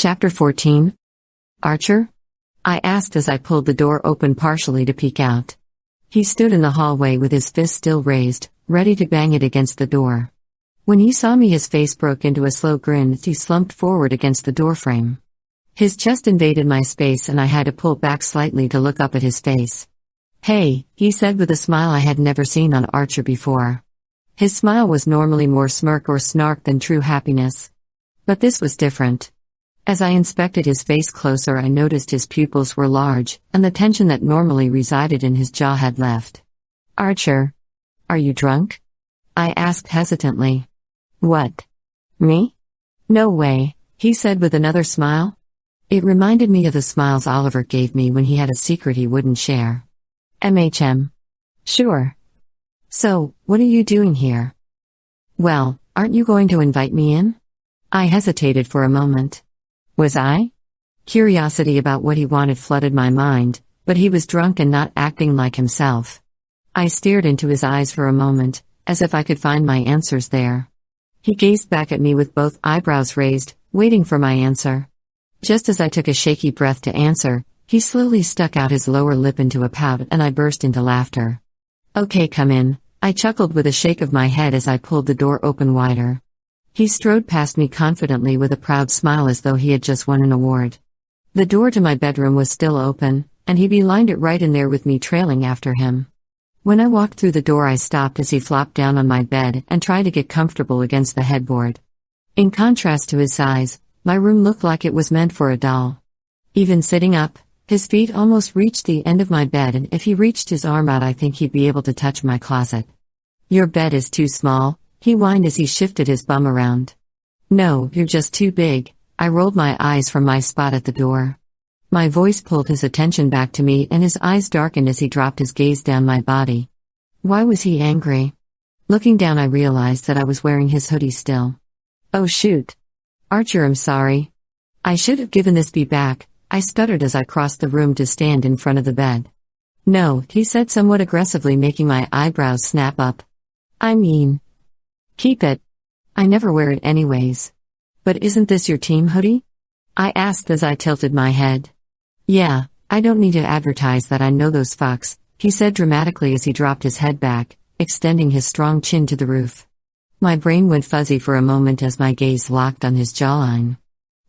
Chapter 14. Archer? I asked as I pulled the door open partially to peek out. He stood in the hallway with his fist still raised, ready to bang it against the door. When he saw me, his face broke into a slow grin as he slumped forward against the doorframe. His chest invaded my space and I had to pull back slightly to look up at his face. "Hey," he said with a smile I had never seen on Archer before. His smile was normally more smirk or snark than true happiness. But this was different. As I inspected his face closer, I noticed his pupils were large, and the tension that normally resided in his jaw had left. "Archer, are you drunk?" I asked hesitantly. "What? Me? No way," he said with another smile. It reminded me of the smiles Oliver gave me when he had a secret he wouldn't share. Sure. So, what are you doing here?" "Well, aren't you going to invite me in?" I hesitated for a moment. Was I? Curiosity about what he wanted flooded my mind, but he was drunk and not acting like himself. I stared into his eyes for a moment, as if I could find my answers there. He gazed back at me with both eyebrows raised, waiting for my answer. Just as I took a shaky breath to answer, he slowly stuck out his lower lip into a pout and I burst into laughter. "Okay, come in," I chuckled with a shake of my head as I pulled the door open wider. He strode past me confidently with a proud smile as though he had just won an award. The door to my bedroom was still open, and he beelined it right in there with me trailing after him. When I walked through the door, I stopped as he flopped down on my bed and tried to get comfortable against the headboard. In contrast to his size, my room looked like it was meant for a doll. Even sitting up, his feet almost reached the end of my bed, and if he reached his arm out, I think he'd be able to touch my closet. "Your bed is too small," he whined as he shifted his bum around. "No, you're just too big," I rolled my eyes from my spot at the door. My voice pulled his attention back to me and his eyes darkened as he dropped his gaze down my body. Why was he angry? Looking down, I realized that I was wearing his hoodie still. "Oh shoot. Archer, I'm sorry. I should have given this back," I stuttered as I crossed the room to stand in front of the bed. "No," he said somewhat aggressively, making my eyebrows snap up. Keep it. I never wear it anyways." "But isn't this your team hoodie?" I asked as I tilted my head. "Yeah, I don't need to advertise that I know those fucks," he said dramatically as he dropped his head back, extending his strong chin to the roof. My brain went fuzzy for a moment as my gaze locked on his jawline.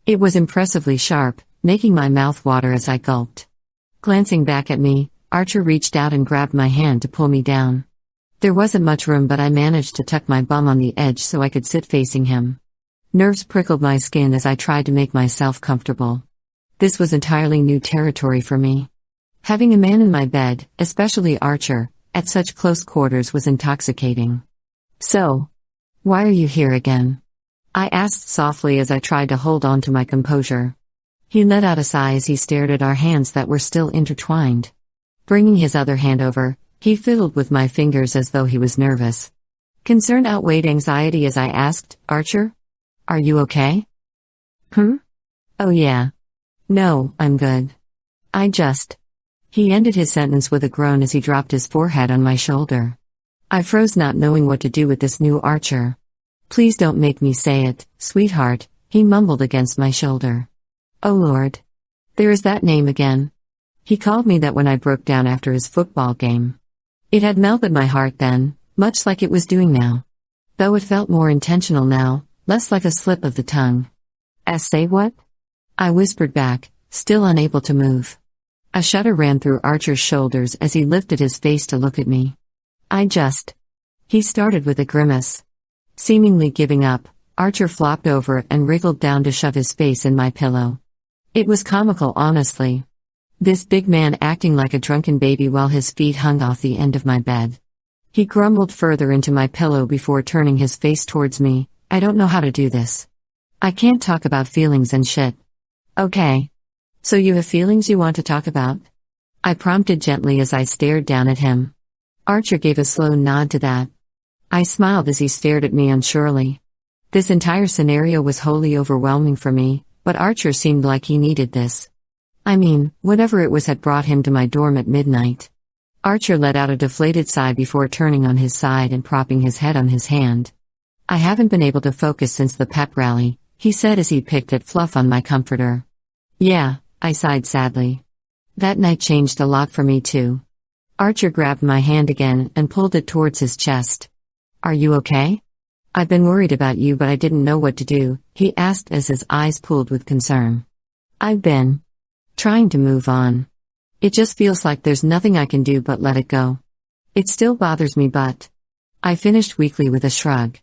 It was impressively sharp, making my mouth water as I gulped. Glancing back at me, Archer reached out and grabbed my hand to pull me down. There wasn't much room, but I managed to tuck my bum on the edge so I could sit facing him. Nerves prickled my skin as I tried to make myself comfortable. This was entirely new territory for me. Having a man in my bed, especially Archer, at such close quarters was intoxicating. "So, why are you here again?" I asked softly as I tried to hold on to my composure. He let out a sigh as he stared at our hands that were still intertwined. Bringing his other hand over, he fiddled with my fingers as though he was nervous. Concern outweighed anxiety as I asked, "Archer? Are you okay?" "Oh yeah. No, I'm good. He ended his sentence with a groan as he dropped his forehead on my shoulder. I froze, not knowing what to do with this new Archer. "Please don't make me say it, sweetheart," he mumbled against my shoulder. "Oh Lord. There is that name again." He called me that when I broke down after his football game. It had melted my heart then, much like it was doing now. Though it felt more intentional now, less like a slip of the tongue. "Say what?" I whispered back, still unable to move. A shudder ran through Archer's shoulders as he lifted his face to look at me. He started with a grimace. Seemingly giving up, Archer flopped over and wriggled down to shove his face in my pillow. It was comical, honestly. This big man acting like a drunken baby while his feet hung off the end of my bed. He grumbled further into my pillow before turning his face towards me. "I don't know how to do this. I can't talk about feelings and shit." "Okay. So you have feelings you want to talk about?" I prompted gently as I stared down at him. Archer gave a slow nod to that. I smiled as he stared at me unsurely. This entire scenario was wholly overwhelming for me, but Archer seemed like he needed this. Whatever it was had brought him to my dorm at midnight. Archer let out a deflated sigh before turning on his side and propping his head on his hand. "I haven't been able to focus since the pep rally," he said as he picked at fluff on my comforter. Yeah, I sighed sadly. That night changed a lot for me too. Archer grabbed my hand again and pulled it towards his chest. Are you okay? I've been worried about you but I didn't know what to do, he asked as his eyes pooled with concern. I've been trying to move on. It just feels like there's nothing I can do but let it go. It still bothers me but... I finished weakly with a shrug.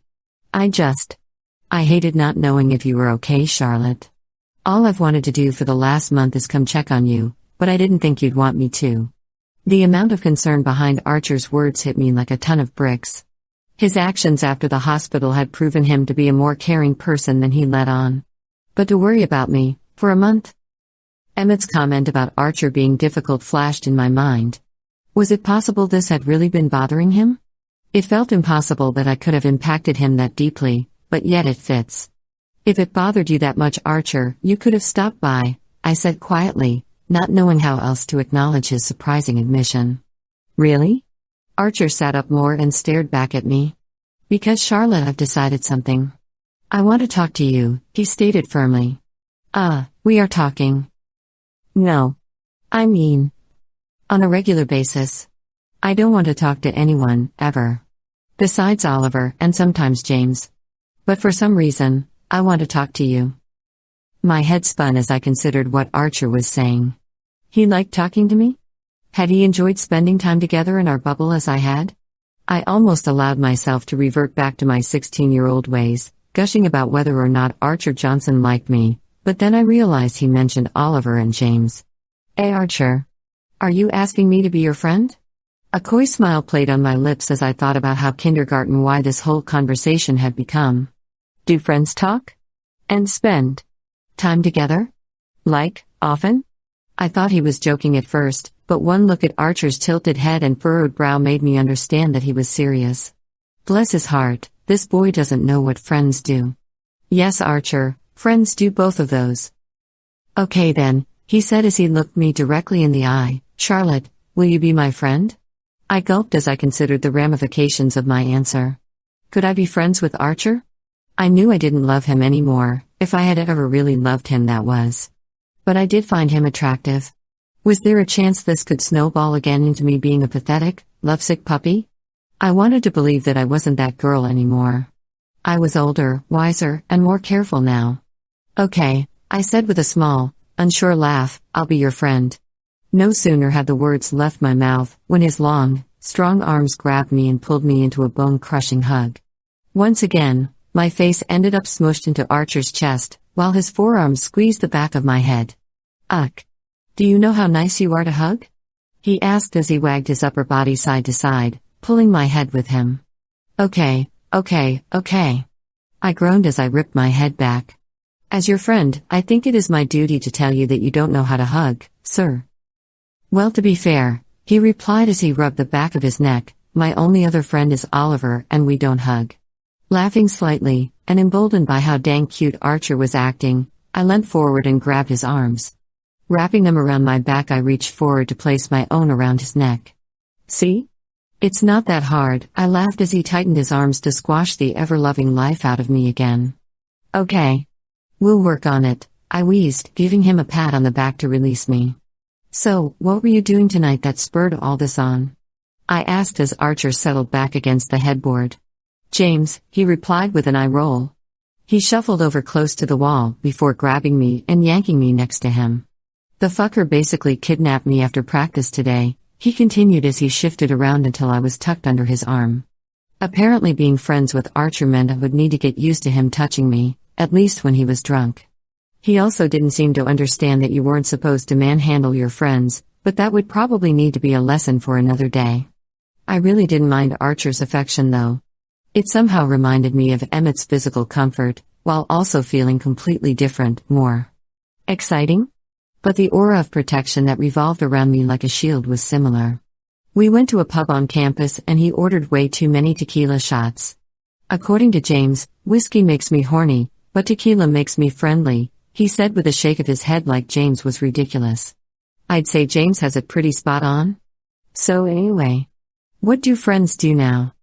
I hated not knowing if you were okay, Charlotte. All I've wanted to do for the last month is come check on you, but I didn't think you'd want me to. The amount of concern behind Archer's words hit me like a ton of bricks. His actions after the hospital had proven him to be a more caring person than he let on. But to worry about me, for a month? Emmett's comment about Archer being difficult flashed in my mind. Was it possible this had really been bothering him? It felt impossible that I could have impacted him that deeply, but yet it fits. If it bothered you that much, Archer, you could have stopped by, I said quietly, not knowing how else to acknowledge his surprising admission. Really? Archer sat up more and stared back at me. Because Charlotte, I've decided something. I want to talk to you, he stated firmly. We are talking. No. I mean, on a regular basis. I don't want to talk to anyone, ever. Besides Oliver, and sometimes James. But for some reason, I want to talk to you. My head spun as I considered what Archer was saying. He liked talking to me? Had he enjoyed spending time together in our bubble as I had? I almost allowed myself to revert back to my 16-year-old ways, gushing about whether or not Archer Johnson liked me, but then I realized he mentioned Oliver and James. Hey Archer. Are you asking me to be your friend? A coy smile played on my lips as I thought about how kindergarten-wide this whole conversation had become. Do friends talk? And spend time together? Like, often? I thought he was joking at first, but one look at Archer's tilted head and furrowed brow made me understand that he was serious. Bless his heart, this boy doesn't know what friends do. Yes, Archer, friends do both of those. Okay then, he said as he looked me directly in the eye. Charlotte, will you be my friend? I gulped as I considered the ramifications of my answer. Could I be friends with Archer? I knew I didn't love him anymore, if I had ever really loved him that was. But I did find him attractive. Was there a chance this could snowball again into me being a pathetic, lovesick puppy? I wanted to believe that I wasn't that girl anymore. I was older, wiser, and more careful now. Okay, I said with a small, unsure laugh, I'll be your friend. No sooner had the words left my mouth, when his long, strong arms grabbed me and pulled me into a bone-crushing hug. Once again, my face ended up smushed into Archer's chest, while his forearms squeezed the back of my head. Uck. Do you know how nice you are to hug? He asked as he wagged his upper body side to side, pulling my head with him. Okay. I groaned as I ripped my head back. As your friend, I think it is my duty to tell you that you don't know how to hug, sir. Well, to be fair, he replied as he rubbed the back of his neck, my only other friend is Oliver and we don't hug. Laughing slightly, and emboldened by how dang cute Archer was acting, I leant forward and grabbed his arms. Wrapping them around my back, I reached forward to place my own around his neck. See? It's not that hard, I laughed as he tightened his arms to squash the ever-loving life out of me again. Okay. We'll work on it, I wheezed, giving him a pat on the back to release me. So, what were you doing tonight that spurred all this on? I asked as Archer settled back against the headboard. James, he replied with an eye roll. He shuffled over close to the wall before grabbing me and yanking me next to him. The fucker basically kidnapped me after practice today, he continued as he shifted around until I was tucked under his arm. Apparently being friends with Archer meant I would need to get used to him touching me, at least when he was drunk. He also didn't seem to understand that you weren't supposed to manhandle your friends, but that would probably need to be a lesson for another day. I really didn't mind Archer's affection though. It somehow reminded me of Emmett's physical comfort, while also feeling completely different, more exciting? But the aura of protection that revolved around me like a shield was similar. We went to a pub on campus and he ordered way too many tequila shots. According to James, whiskey makes me horny, but tequila makes me friendly, he said with a shake of his head like James was ridiculous. I'd say James has it pretty spot on. So anyway, what do friends do now?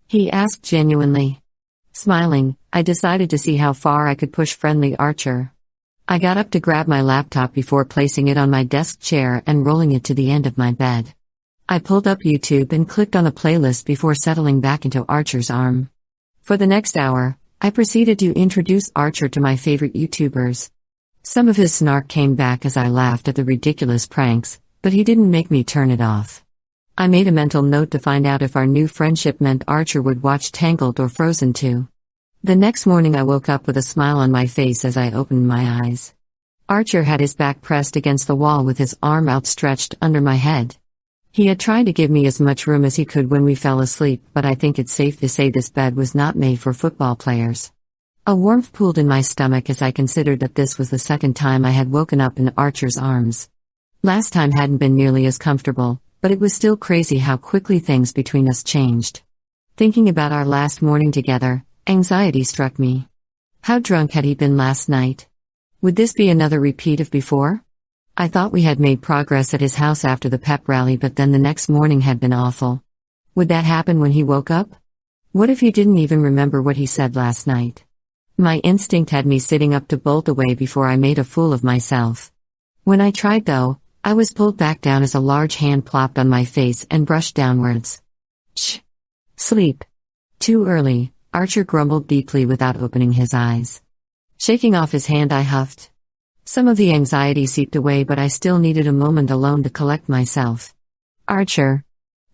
He asked genuinely. Smiling, I decided to see how far I could push friendly Archer. I got up to grab my laptop before placing it on my desk chair and rolling it to the end of my bed. I pulled up YouTube and clicked on a playlist before settling back into Archer's arm. For the next hour, I proceeded to introduce Archer to my favorite YouTubers. Some of his snark came back as I laughed at the ridiculous pranks, but he didn't make me turn it off. I made a mental note to find out if our new friendship meant Archer would watch Tangled or Frozen too. The next morning I woke up with a smile on my face as I opened my eyes. Archer had his back pressed against the wall with his arm outstretched under my head. He had tried to give me as much room as he could when we fell asleep, but I think it's safe to say this bed was not made for football players. A warmth pooled in my stomach as I considered that this was the second time I had woken up in Archer's arms. Last time hadn't been nearly as comfortable, but it was still crazy how quickly things between us changed. Thinking about our last morning together, anxiety struck me. How drunk had he been last night? Would this be another repeat of before? I thought we had made progress at his house after the pep rally, but then the next morning had been awful. Would that happen when he woke up? What if he didn't even remember what he said last night? My instinct had me sitting up to bolt away before I made a fool of myself. When I tried though, I was pulled back down as a large hand plopped on my face and brushed downwards. Shh. Sleep. Too early, Archer grumbled deeply without opening his eyes. Shaking off his hand, I huffed. Some of the anxiety seeped away, but I still needed a moment alone to collect myself. Archer.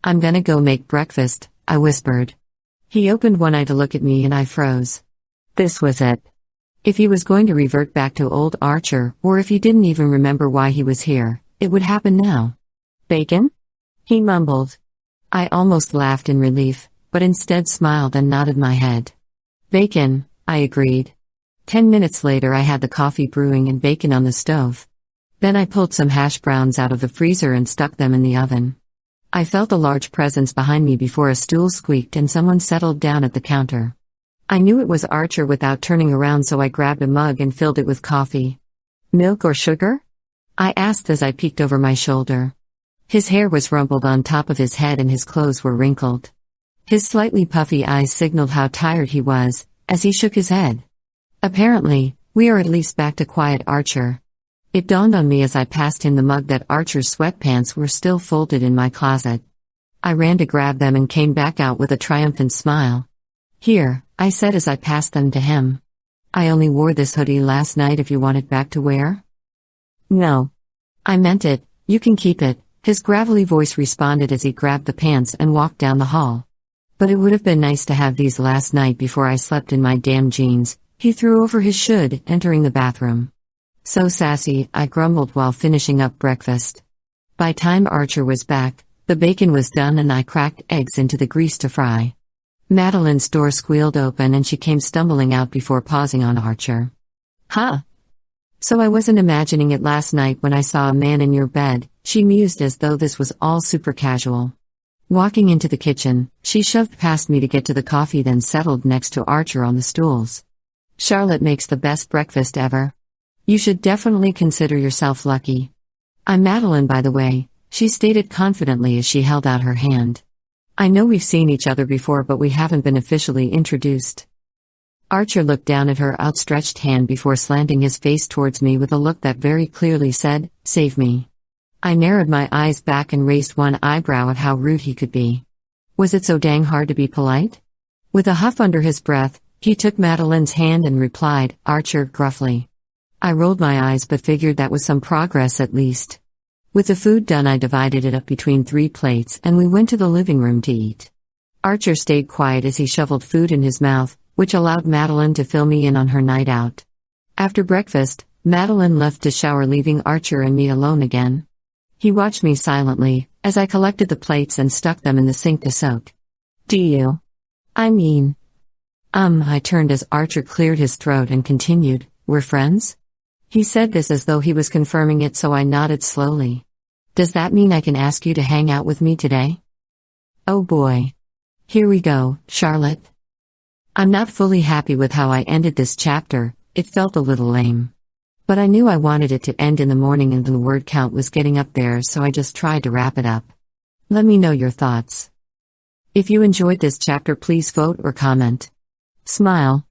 I'm gonna go make breakfast, I whispered. He opened one eye to look at me and I froze. This was it. If he was going to revert back to old Archer, or if he didn't even remember why he was here, it would happen now. Bacon? He mumbled. I almost laughed in relief, but instead smiled and nodded my head. Bacon, I agreed. 10 minutes later I had the coffee brewing and bacon on the stove. Then I pulled some hash browns out of the freezer and stuck them in the oven. I felt a large presence behind me before a stool squeaked and someone settled down at the counter. I knew it was Archer without turning around, so I grabbed a mug and filled it with coffee. Milk or sugar? I asked as I peeked over my shoulder. His hair was rumpled on top of his head and his clothes were wrinkled. His slightly puffy eyes signaled how tired he was, as he shook his head. Apparently, we are at least back to quiet Archer. It dawned on me as I passed him the mug that Archer's sweatpants were still folded in my closet. I ran to grab them and came back out with a triumphant smile. Here, I said as I passed them to him. I only wore this hoodie last night. If you want it back to wear? No. I meant it, you can keep it, his gravelly voice responded as he grabbed the pants and walked down the hall. But it would have been nice to have these last night before I slept in my damn jeans, he threw over his should, entering the bathroom. So sassy, I grumbled while finishing up breakfast. By time Archer was back, the bacon was done and I cracked eggs into the grease to fry. Madeline's door squealed open and she came stumbling out before pausing on Archer. Huh? So I wasn't imagining it last night when I saw a man in your bed, she mused as though this was all super casual. Walking into the kitchen, she shoved past me to get to the coffee, then settled next to Archer on the stools. Charlotte makes the best breakfast ever. You should definitely consider yourself lucky. I'm Madeline, by the way, she stated confidently as she held out her hand. I know we've seen each other before, but we haven't been officially introduced. Archer looked down at her outstretched hand before slanting his face towards me with a look that very clearly said, "Save me." I narrowed my eyes back and raised one eyebrow at how rude he could be. Was it so dang hard to be polite? With a huff under his breath, he took Madeline's hand and replied, "Archer," gruffly. I rolled my eyes but figured that was some progress at least. With the food done, I divided it up between 3 plates and we went to the living room to eat. Archer stayed quiet as he shoveled food in his mouth, which allowed Madeline to fill me in on her night out. After breakfast, Madeline left to shower, leaving Archer and me alone again. He watched me silently, as I collected the plates and stuck them in the sink to soak. Do you? I mean... I turned as Archer cleared his throat and continued, "We're friends?" He said this as though he was confirming it, so I nodded slowly. Does that mean I can ask you to hang out with me today? Oh boy. Here we go, Charlotte. I'm not fully happy with how I ended this chapter, it felt a little lame. But I knew I wanted it to end in the morning and the word count was getting up there, so I just tried to wrap it up. Let me know your thoughts. If you enjoyed this chapter, please vote or comment. Smile.